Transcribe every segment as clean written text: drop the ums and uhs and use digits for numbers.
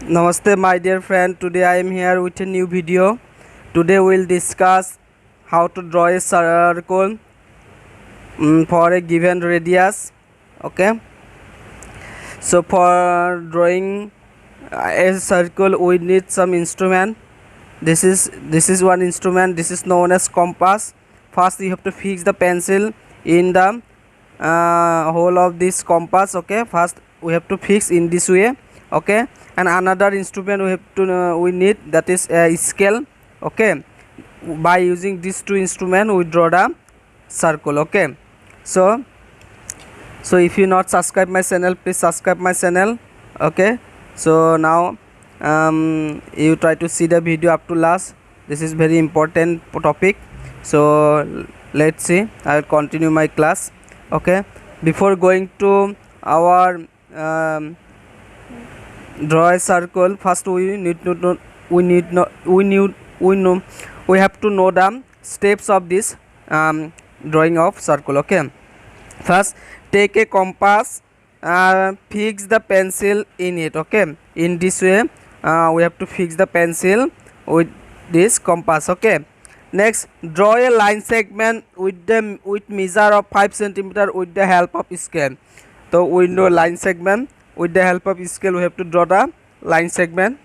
Namaste my dear friend, today I am here with a new video. Today we will discuss how to draw a circle for a given radius. Okay, so for drawing a circle we need some instrument. This is one instrument. This is known as compass. First you have to fix the pencil in the hole of this compass. Okay, first we have to fix in this way. Okay, and another instrument we need, that is a scale. Okay, by using these two instruments we draw the circle. Okay, so if you not subscribe my channel, please subscribe my channel. Okay, so now you try to see the video up to last. This is very important topic, so let's see. I will continue my class. Okay, before going to our draw a circle, first we need to know, we have to know the steps of this drawing of circle. Okay, first take a compass, fix the pencil in it. Okay, in this way we have to fix the pencil with this compass. Okay, next draw a line segment with measure of 5 cm with the help of scale. So we know line segment, with the help of scale we have to draw the line segment.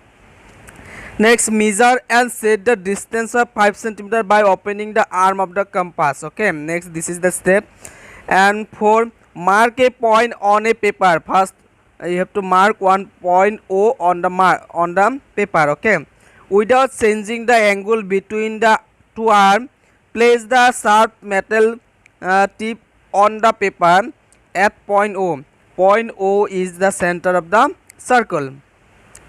Next, measure and set the distance of 5 cm by opening the arm of the compass. Okay, next this is the step. And for mark a point on a paper, first you have to mark one point O on the paper. Okay, without changing the angle between the two arms, place the sharp metal tip on the paper at point O. Point O is the center of the circle.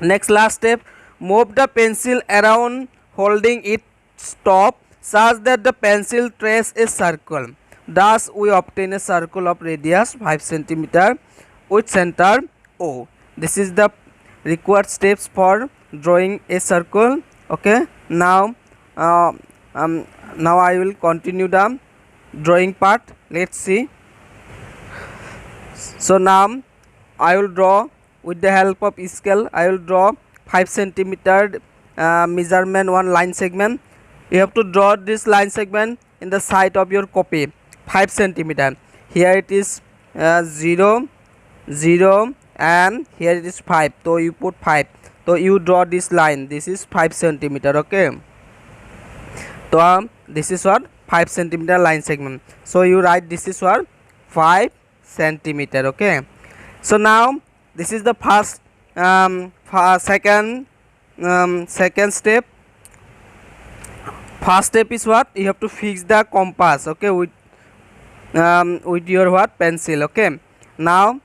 Next, last step, move the pencil around holding its top such that the pencil traces a circle. Thus we obtain a circle of radius 5 cm with center O. This is the required steps for drawing a circle. Okay, now I will continue the drawing part. Let's see. So now I will draw with the help of scale. I will draw 5 cm measurement one line segment. You have to draw this line segment in the side of your copy, 5 cm. Here it is 0, 0, and here it is 5. So you put 5. So you draw this line. This is 5 cm. Okay. So this is what 5 cm line segment. So you write this is what 5 cm. Okay, so now this is the first second step. First step is what you have to fix the compass. Okay, with your what pencil. Okay, now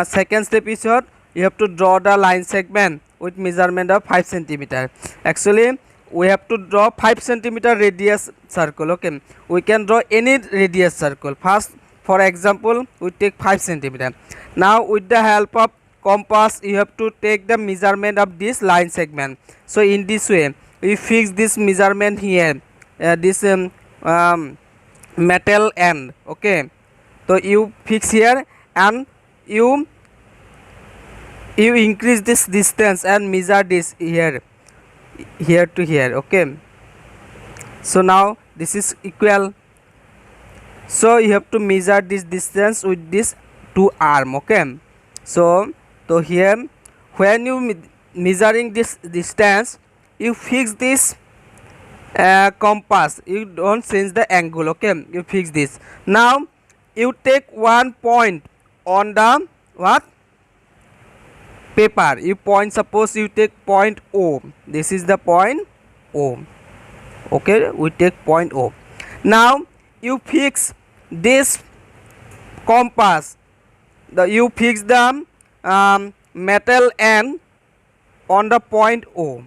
second step is what you have to draw the line segment with measurement of 5 cm. Actually we have to draw 5 cm radius circle. Okay, we can draw any radius circle. First, for example, we take 5 cm. Now with the help of compass you have to take the measurement of this line segment. So in this way we fix this measurement here, this metal end. Okay, so you fix here and you increase this distance and measure this here to here. Okay, so now this is equal. So you have to measure this distance with this two arm. Okay, so here when you measuring this distance, you fix this compass. You don't change the angle. Okay, you fix this. Now you take one point on the what paper. You point, suppose you take point O. This is the point O. Okay, we take point O. Now you fix this compass. You fix the metal end on the point O.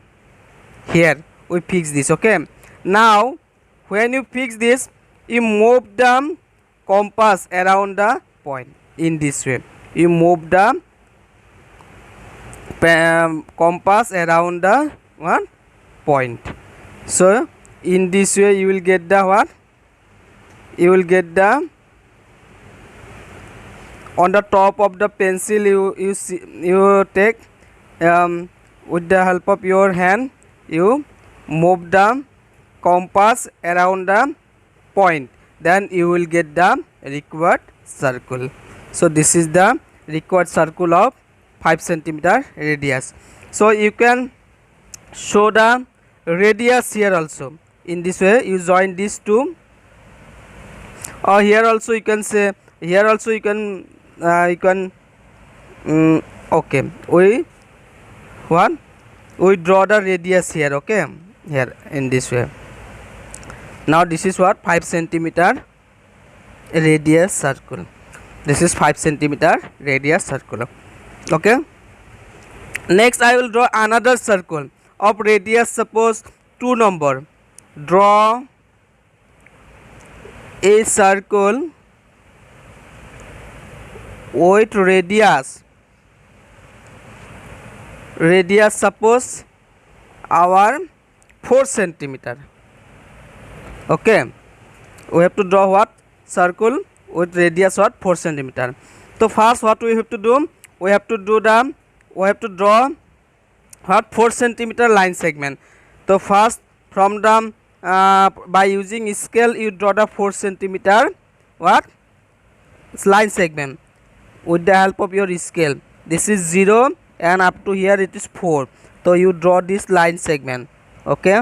Here we fix this. Okay, now when you fix this, you move the compass around the point. In this way you move the compass around the one point. So in this way you will get the what, you will get the on the top of the pencil you take with the help of your hand you move the compass around the point, then you will get the required circle. So this is the required circle of 5 centimeter radius. So you can show the radius here also. In this way you join these two, or here also you can say, here also you can okay, we draw the radius here, okay, here in this way. Now this is what 5 centimeter radius circle. This is 5 centimeter radius circle. Okay, next I will draw another circle of radius, suppose 2 number. Draw a circle with radius suppose our 4 centimeter. Okay, we have to draw what circle with radius what 4 centimeter. So first what we have to do, we have to draw what 4 centimeter line segment. So first from the by using scale you draw the 4 centimeter what line segment with the help of your scale. This is 0 and up to here it is 4. So you draw this line segment. Okay,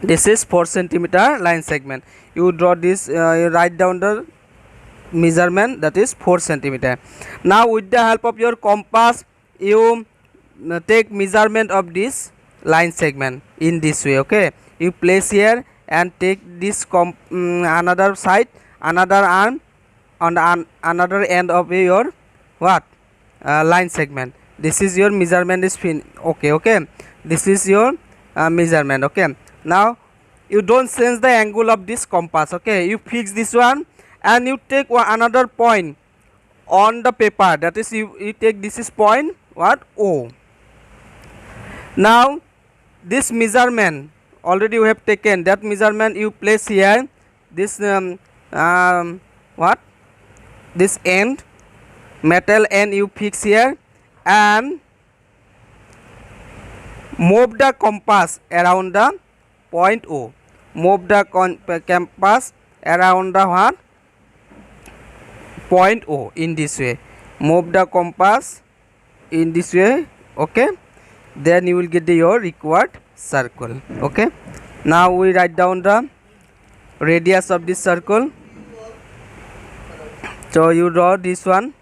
this is 4 centimeter line segment. You draw this, you write down the measurement, that is 4 centimeter. Now with the help of your compass you take measurement of this line segment in this way. Okay, you place here and take this another side, another arm on the another end of your what line segment. This is your measurement is okay, this is your measurement. Okay, now you don't change the angle of this compass. Okay, you fix this one and you take another point on the paper, that is you take this is point what O. Now this measurement already you have taken, that measurement you place here, this what this end, metal end you fix here and move the compass around the point O. Move the compass around the what point O in this way. Move the compass in this way. Okay, then you will get your required circle. Okay, now we write down the radius of this circle. So you draw this one.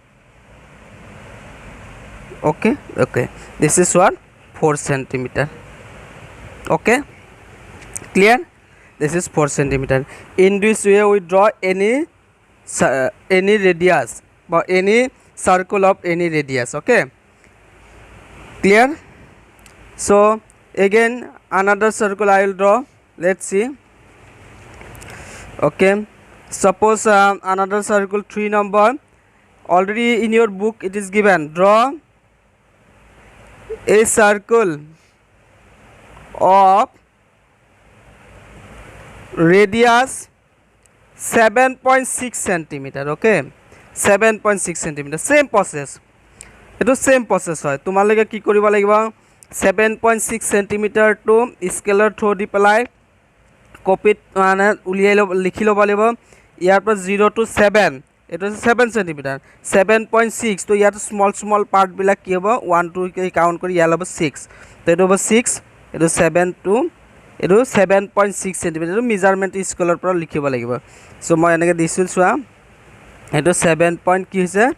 Okay, this is what 4 centimeter. Okay, clear? This is 4 centimeter. In this way we draw any radius or any circle of any radius. Okay, clear? So again another circle I will draw. Let's see. Okay, suppose another circle 3 number. Already in your book it is given, draw a circle of radius 7.6 centimeter. Okay, 7.6 centimeter. Same process. It is same process hoy. Tumalege ki koriba lagiba 7.6 centimeter to scalar throw di pelai copy mane uliai likhi loba lagiba. Iyar par 0 to 7. It was 7 centimeter. 7.6 to here small part bilak ki hobo 1 2 count kori yellow 6. So it was 6. It was 7 to it was 7.6 centimeter. Measurement is color pro likhibo lagibo. So moi enake disil swa. It was 7 point ki hoise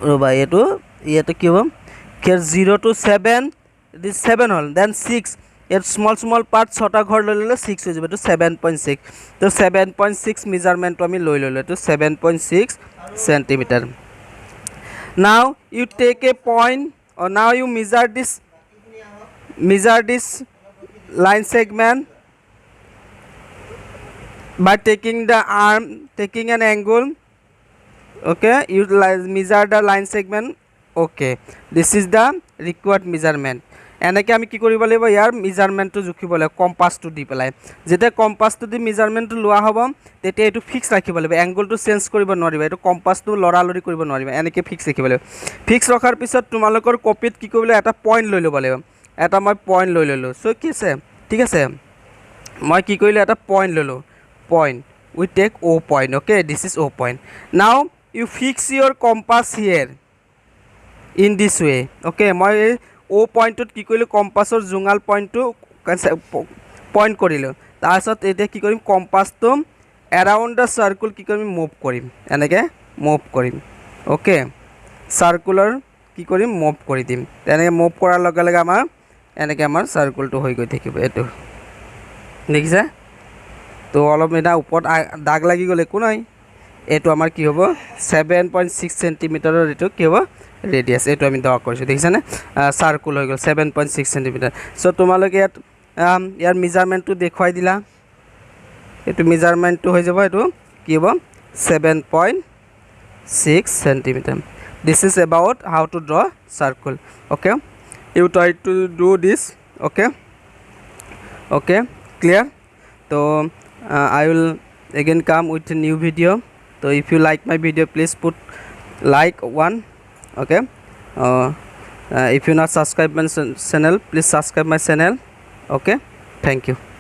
roba eto eto ki hobo here 0 to 7. This 7 hol, then 6. It small part chota ghor lole 6 hoje to 7.6. So 7.6 measurement to ami loi lole to 7.6 centimeter. Now you take a point, or now you measure this line segment by taking the arm, taking an angle. Okay, you measure the line segment. Okay, this is the required measurement এনেকৈ আমি কি কৰিব লাগিব ইয়াৰ মেজাৰমেণ্টটো জুখিব লাগিব কম্পাছটো দি পেলাই যেতিয়া কম্পাছটো দি মেজাৰমেণ্টটো লোৱা হ'ব তেতিয়া এইটো ফিক্স ৰাখিব লাগিব এংগলটো চেঞ্জ কৰিব নোৱাৰিবা এইটো কম্পাছটো লৰালৰি কৰিব নোৱাৰিবা এনেকৈ ফিক্স ৰাখিব লাগিব ফিক্স ৰখাৰ পিছত তোমালোকৰ কপিত কি কৰিব লাগিব এটা পইণ্ট লৈ ল'ব লাগিব এটা মই পইণ্ট লৈ ল'লোঁ চ' কি আছে ঠিক আছে মই কি কৰিলোঁ এটা পইণ্ট ল'লোঁ point we take O' point okay this is O' point now you fix your compass here in this way okay মই অ' পইণ্টটোত কি কৰিলোঁ কম্পাছৰ জোঙাল পইণ্টটো পইণ্ট কৰিলোঁ তাৰপিছত এতিয়া কি কৰিম কম্পাছটো এৰাউণ্ড দ্য চাৰ্কুল কি কৰিম মুভ কৰিম এনেকৈ মুভ কৰিম অ'কে চাৰ্কুলৰ কি কৰিম মুভ কৰি দিম তেনেকৈ মুভ কৰাৰ লগে লগে আমাৰ এনেকৈ আমাৰ চাৰ্কুলটো হৈ গৈ থাকিব এইটো দেখিছে তো অলপ এটা ওপৰত দাগ লাগি গ'ল একো নাই এইটো আমাৰ কি হ'ব 7.6 সেণ্টিমিটাৰৰ এইটো কি হ'ব ৰেডিয়াছ এইটো আমি ড্ৰ কৰিছোঁ দেখিছেনে চাৰ্কুল হৈ গ'ল 7.6 সেণ্টিমিটাৰ চ' তোমালোকে ইয়াত ইয়াৰ মেজাৰমেণ্টটো দেখুৱাই দিলা এইটো মেজাৰমেণ্টটো হৈ যাব এইটো কি হ'ব 7.6 centimetre this is about how to draw circle okay you try to do this okay okay clear তো I will again come with a new video so if you like my video please put like one okay if you not subscribe my channel please subscribe my channel okay thank you